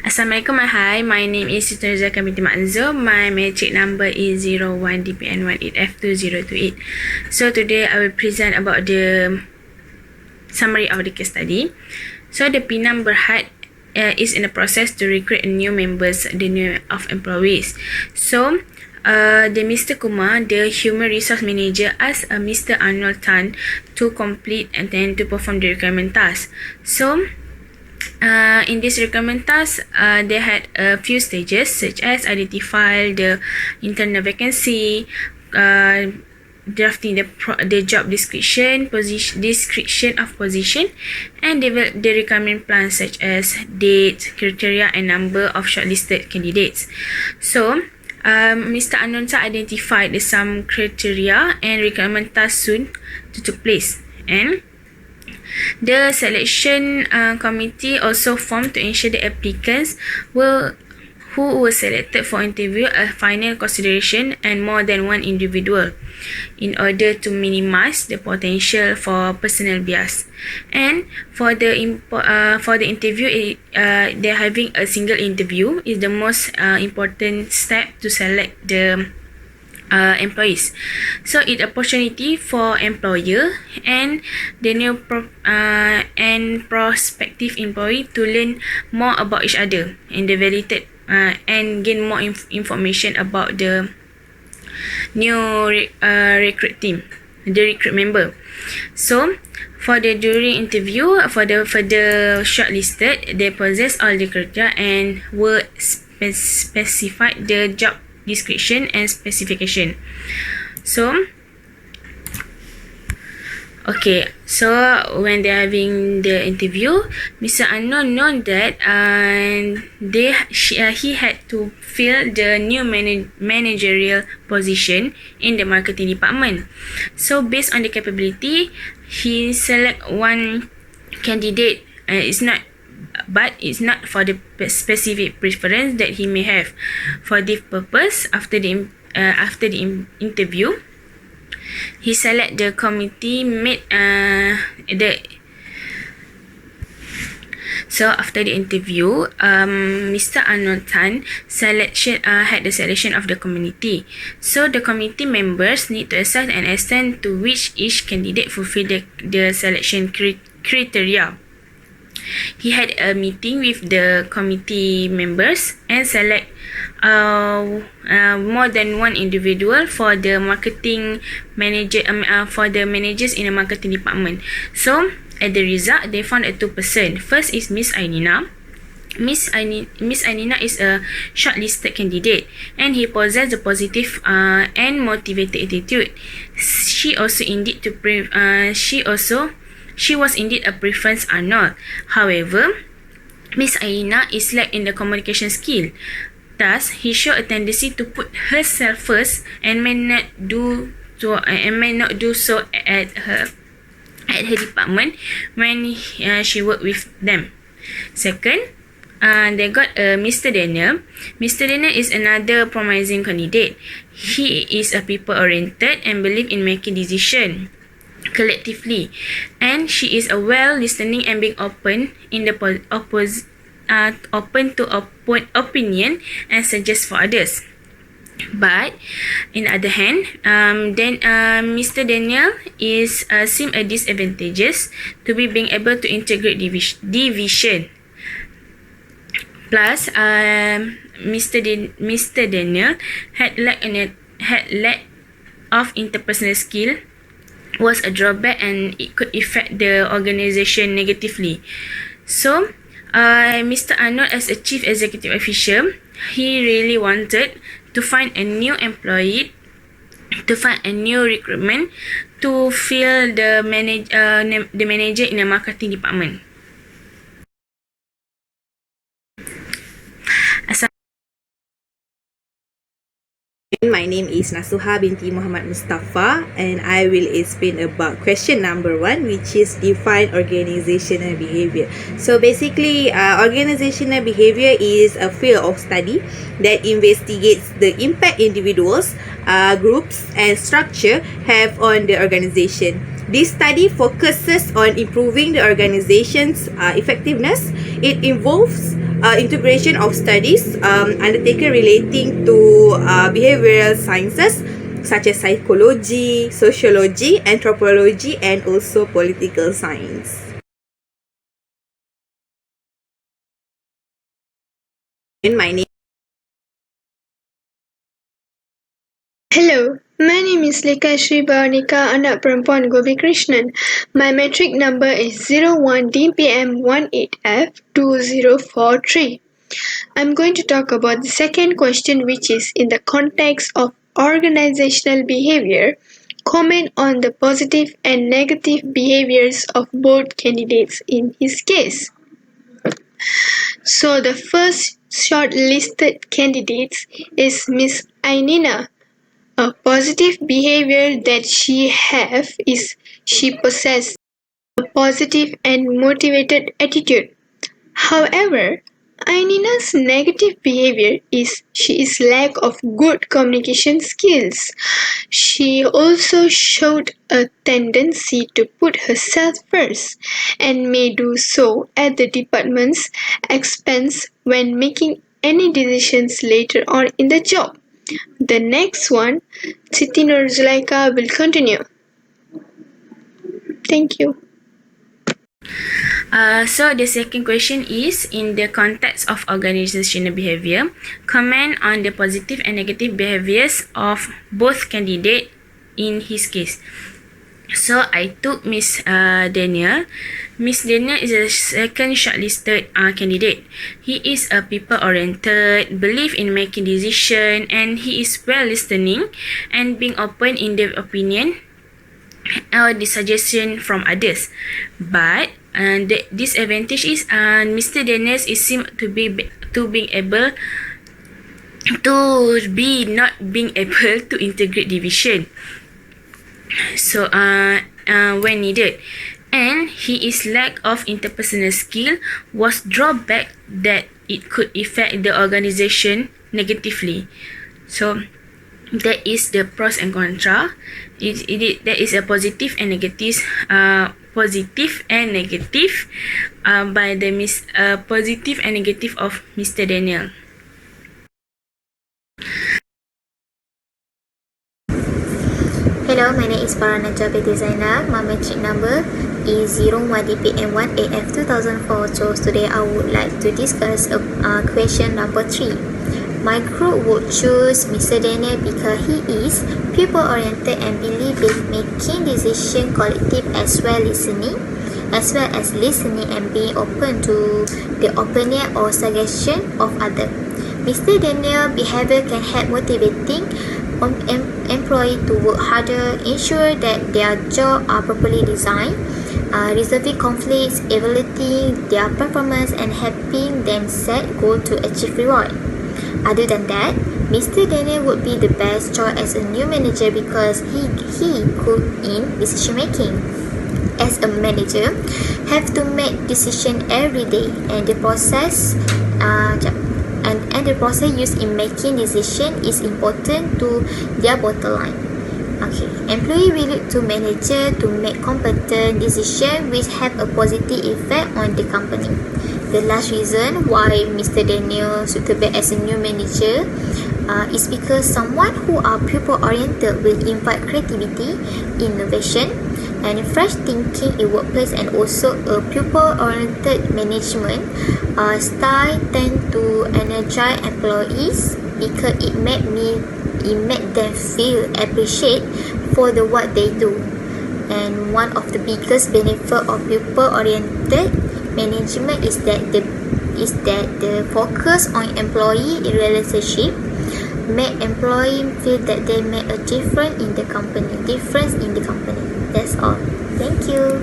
Assalamualaikum, hi. My name is Siti Rizaka binti Manzur. My matric number is 01DPN18F2028. So today I will present about the summary of the case study. So the Pinang Berhad is in the process to recruit new members, the new of employees. So the Mr. Kumar, the human resource manager, asked Mr. Arnold Tan to complete and then to perform the requirement task. So in this requirement task, they had a few stages such as identify the internal vacancy, drafting the job description of position, and develop the requirement plan such as date, criteria, and number of shortlisted candidates. So Mr. Anonsa identified some criteria and requirement tasks soon to take place, and the selection committee also formed to ensure the applicants who were selected for interview a final consideration and more than one individual in order to minimize the potential for personal bias. And for the interview, they're having a single interview is the most important step to select the employees. So it opportunity for employer and the new and prospective employee to learn more about each other and the validated and gain more information about the new recruit team, the recruit member. So for the during interview, for the shortlisted, they possess all the criteria and were specified the job description and specification. So when they're having the interview, Mr. Unknown known that he had to fill the new managerial position in the marketing department. So based on the capability, he select one candidate. It's not for the specific preference that he may have. For this purpose, after the interview, he select the committee made So after the interview, Mr. Arnold Tan had the selection of the committee. So the committee members need to assess and extend to which each candidate fulfill the selection criteria. He had a meeting with the committee members and select more than one individual for the marketing manager, for the managers in the marketing department. So at the result, they found a 2%. First is Miss Ainina. Miss Ainina is a shortlisted candidate, and he possessed a positive and motivated attitude. She was indeed a preference Arnold. However, Miss Aina is lack in the communication skill. Thus, he showed a tendency to put herself first and may not do so at her department when she worked with them. Second, they got Mr. Daniel. Mr. Daniel is another promising candidate. He is a people-oriented and believe in making decisions collectively, and she is a well listening and being open in the open to opinion and suggest for others. But in the other hand, Mr. Daniel is seem a disadvantageous to be being able to integrate division. Plus, Mr. Daniel had lack of interpersonal skill was a drawback, and it could affect the organisation negatively. So, Mr. Arnold, as a chief executive officer, he really wanted to find a new employee, to find a new recruitment to fill the manager in the marketing department. My name is Nasuha binti Muhammad Mustafa, and I will explain about question number 1, which is define organizational behavior. So basically, organizational behavior is a field of study that investigates the impact individuals, groups, and structure have on the organization. This study focuses on improving the organization's effectiveness. It involves integration of studies undertaken relating to behavioral sciences such as psychology, sociology, anthropology, and also political science. My name. Hello, my name is Leka Shri Bhawanika Anak Perempuan Gobi Krishnan. My metric number is 01DPM18F2043. I'm going to talk about the second question, which is in the context of organizational behavior. Comment on the positive and negative behaviors of both candidates in his case. So the first shortlisted candidate is Miss Ainina. A positive behavior that she have is she possesses a positive and motivated attitude. However, Ainina's negative behavior is she is lack of good communication skills. She also showed a tendency to put herself first and may do so at the department's expense when making any decisions later on in the job. The next one, Siti Nur Zulaika will continue. Thank you. So the second question is in the context of organizational behavior, comment on the positive and negative behaviors of both candidate in his case. So I took Miss Daniel. Miss Daniel is a second shortlisted candidate. He is a people-oriented, believe in making decision, and he is well listening and being open in the opinion or the suggestion from others. But the disadvantage is Mr. Daniel is seem to be being able to be not being able to integrate division. So when needed, and he is lack of interpersonal skill was drawback that it could affect the organization negatively. So that is the pros and contra. There is a positive and negative. Positive and negative by the positive and negative of Mr. Daniel. Hello, my name is Paranajwa Binti Zainab. My metric number is 01DPM1AF2004. So today I would like to discuss question number 3. My group would choose Mr. Daniel because he is people-oriented and believe in making decision collective as well as listening and being open to the opinion or suggestion of others. Mr. Daniel behavior can help motivating employee to work harder, ensure that their job are properly designed, resolving conflicts, evaluating their performance, and helping them set goals to achieve reward. Other than that, Mr. Daniel would be the best choice as a new manager because he could in decision making. As a manager, have to make decision every day, and the process the process used in making decision is important to their bottom line. Okay, employee will look to manager to make competent decision which have a positive effect on the company. The last reason why Mr. Daniel suitable as a new manager is because someone who are people-oriented will invite creativity, innovation, and fresh thinking in workplace, and also a pupil-oriented management style tend to energize employees because it make them feel appreciated for the what they do. And one of the biggest benefit of pupil-oriented management is that the focus on employee relationship make employee feel that they make a difference in the company. That's all. Thank you.